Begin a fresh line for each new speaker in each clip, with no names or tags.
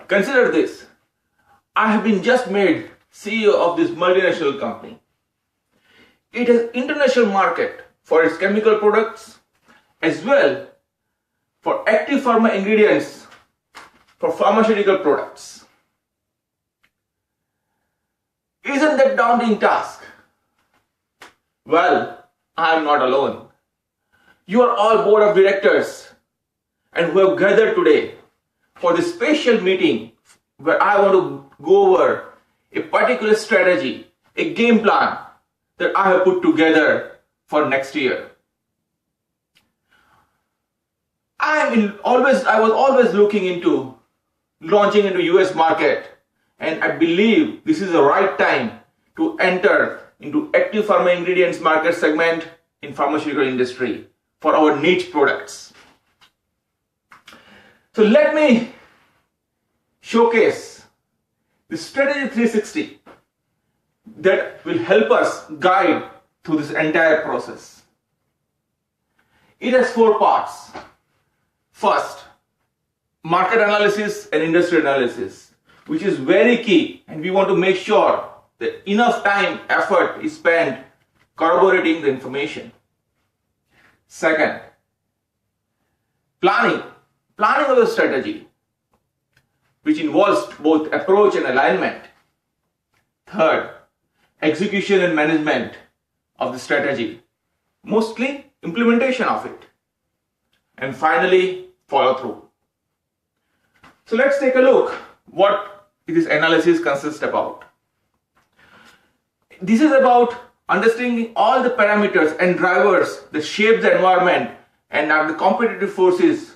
Consider this. I have been just made CEO of this multinational company. It has international market for its chemical products as well for active pharma ingredients for pharmaceutical products. Isn't that a daunting task? Well, I am not alone. You are all board of directors and who have gathered today for this special meeting where I want to go over a particular strategy, a game plan that I have put together for next year. I was always looking into launching into US market, and I believe this is the right time to enter into active pharma ingredients market segment in pharmaceutical industry for our niche products. So let me showcase the strategy 360 that will help us guide through this entire process. It has 4 parts. First, market analysis and industry analysis, which is very key, and we want to make sure that enough time, effort is spent corroborating the information. Second, planning of the strategy, which involves both approach and alignment. Third, execution and management of the strategy, mostly implementation of it. And finally, follow through. So let's take a look what this analysis consists about. This is about understanding all the parameters and drivers that shape the environment and are the competitive forces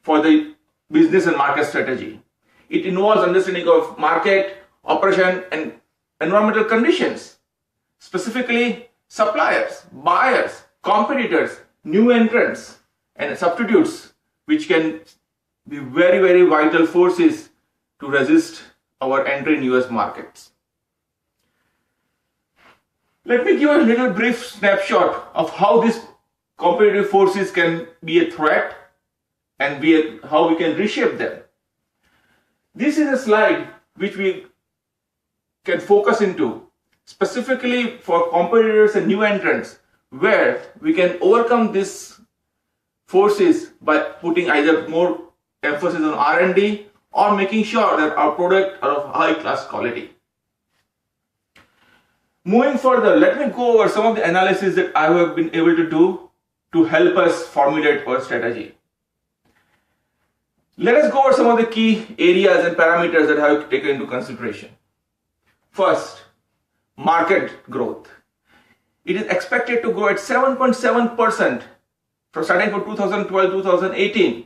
for the business and market strategy. It involves understanding of market, operation, and environmental conditions, specifically suppliers, buyers, competitors, new entrants, and substitutes, which can be very, very vital forces to resist our entry in US markets. Let me give a little brief snapshot of how these competitive forces can be a threat and how we can reshape them. This is a slide which we can focus into specifically for competitors and new entrants, where we can overcome these forces by putting either more emphasis on R&D or making sure that our products are of high class quality. Moving further, let me go over some of the analysis that I have been able to do to help us formulate our strategy. Let us go over some of the key areas and parameters that I have taken into consideration. First, market growth. It is expected to grow at 7.7% starting from 2012-2018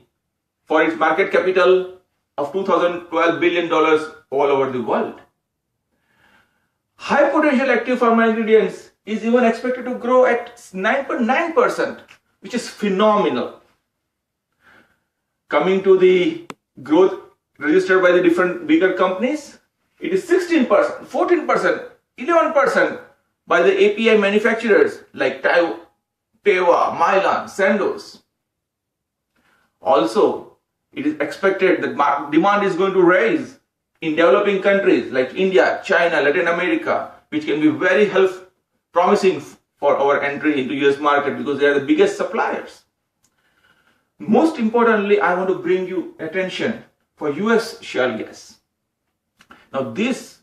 for its market capital of $2,012 billion all over the world. High potential active pharma ingredients is even expected to grow at 9.9%, which is phenomenal. Coming to the growth registered by the different bigger companies, it is 16%, 14%, 11% by the API manufacturers like Teva, Mylan, Sandoz. Also, it is expected that demand is going to rise in developing countries like India, China, Latin America, which can be very promising for our entry into US market because they are the biggest suppliers. Most importantly, I want to bring you attention for US shale gas. Now this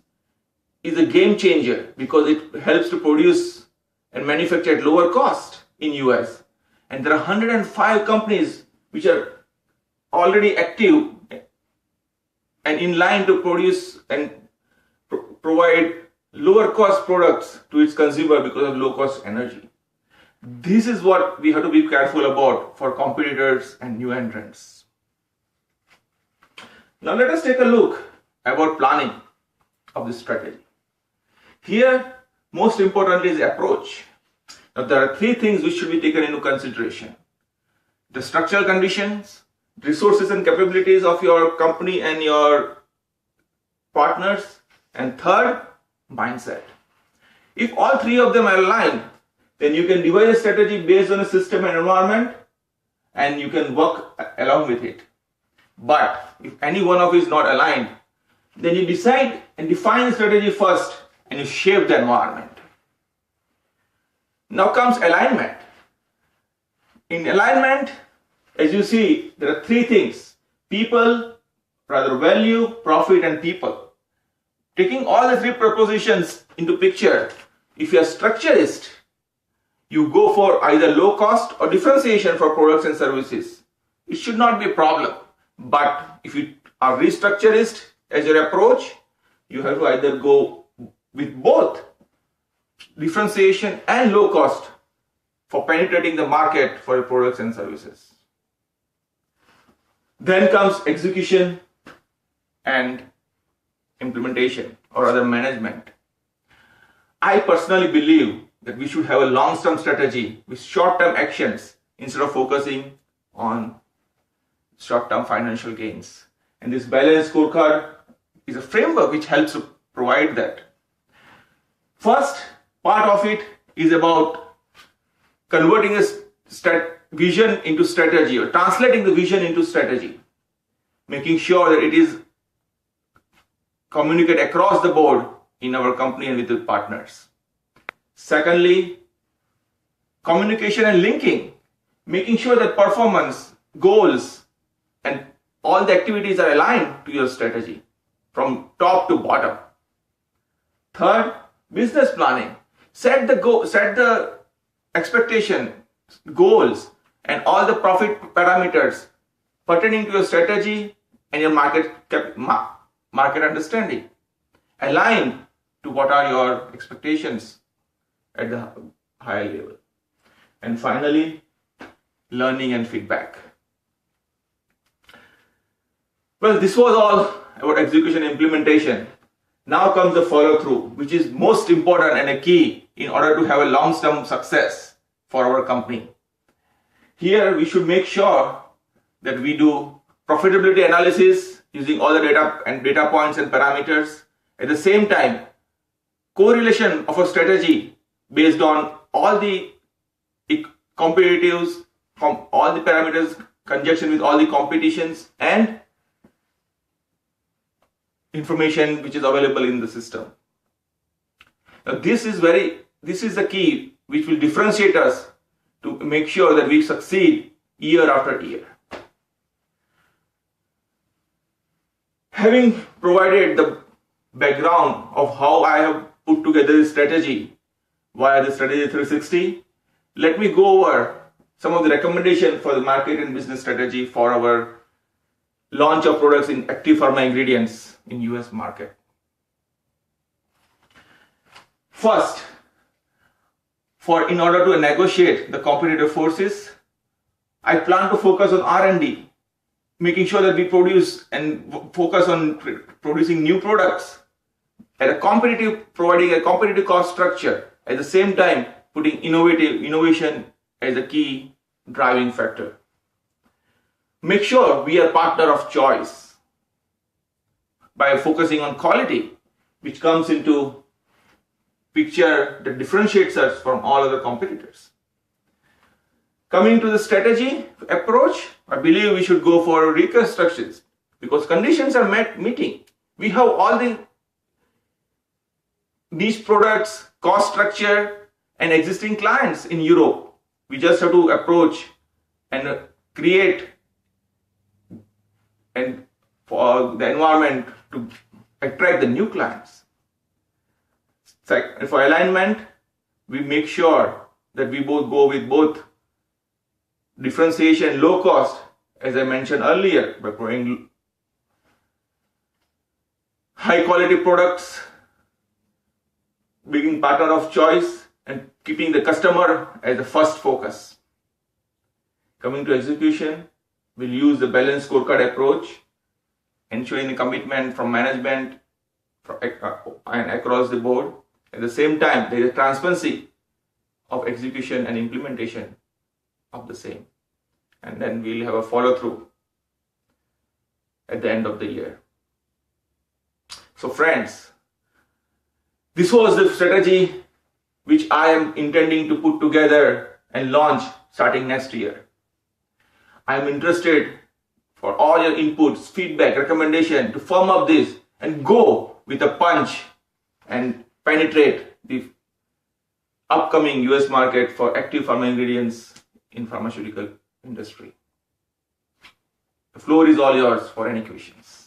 is a game changer because it helps to produce and manufacture at lower cost in US. And there are 105 companies which are already active and in line to produce and provide lower cost products to its consumer because of low cost energy. This is what we have to be careful about for competitors and new entrants. Now let us take a look about planning of this strategy. Here, most importantly is approach. Now there are 3 things which should be taken into consideration. The structural conditions, resources and capabilities of your company and your partners, and third, mindset. If all 3 of them are aligned, then you can devise a strategy based on a system and environment, and you can work along with it. But if any one of it is not aligned, then you decide and define the strategy first and you shape the environment. Now comes alignment. In alignment, as you see, there are three things: people, value, profit, and people. Taking all the three propositions into picture, if you are structurist, you go for either low cost or differentiation for products and services. It should not be a problem. But if you are restructurist as your approach, you have to either go with both differentiation and low cost for penetrating the market for your products and services. Then comes execution and implementation, or other management. I personally believe that we should have a long-term strategy with short-term actions instead of focusing on short-term financial gains. And this balanced scorecard is a framework which helps to provide that. First part of it is about converting a vision into strategy, or translating the vision into strategy, making sure that it is communicated across the board in our company and with the partners. Secondly, communication and linking, making sure that performance, goals, and all the activities are aligned to your strategy from top to bottom. Third, business planning. Set the expectation, goals, and all the profit parameters pertaining to your strategy and your market understanding. Align to what are your expectations at the higher level. And finally, learning and feedback. Well, this was all about execution and implementation. Now comes the follow through, which is most important and a key in order to have a long-term success for our company. Here we should make sure that we do profitability analysis using all the data points and parameters. At the same time, correlation of a strategy based on all the competitives, all the parameters, conjunction with all the competitions, and information which is available in the system. Now this is the key which will differentiate us to make sure that we succeed year after year. Having provided the background of how I have put together this strategy via the Strategy 360, let me go over some of the recommendations for the market and business strategy for our launch of products in active pharma ingredients in US market. First, in order to negotiate the competitive forces, I plan to focus on R&D, making sure that we produce and focus on producing new products providing a competitive cost structure, at the same time putting innovation as a key driving factor. Make sure we are partner of choice by focusing on quality, which comes into picture that differentiates us from all other competitors. Coming to the strategy approach, I believe we should go for reconstructions because conditions are meeting. We have all the niche products, cost structure, and existing clients in Europe. We just have to approach and create and for the environment to attract the new clients. For alignment, we make sure that we both go with both differentiation, low cost, as I mentioned earlier, by providing high quality products, being partner of choice, and keeping the customer as the first focus. Coming to execution, we'll use the balanced scorecard approach, ensuring the commitment from management and across the board. At the same time, there is a transparency of execution and implementation of the same. And then we'll have a follow through at the end of the year. So friends, this was the strategy which I am intending to put together and launch starting next year. I am interested for all your inputs, feedback, recommendation to firm up this and go with a punch and penetrate the upcoming US market for active pharma ingredients in pharmaceutical industry. The floor is all yours for any questions.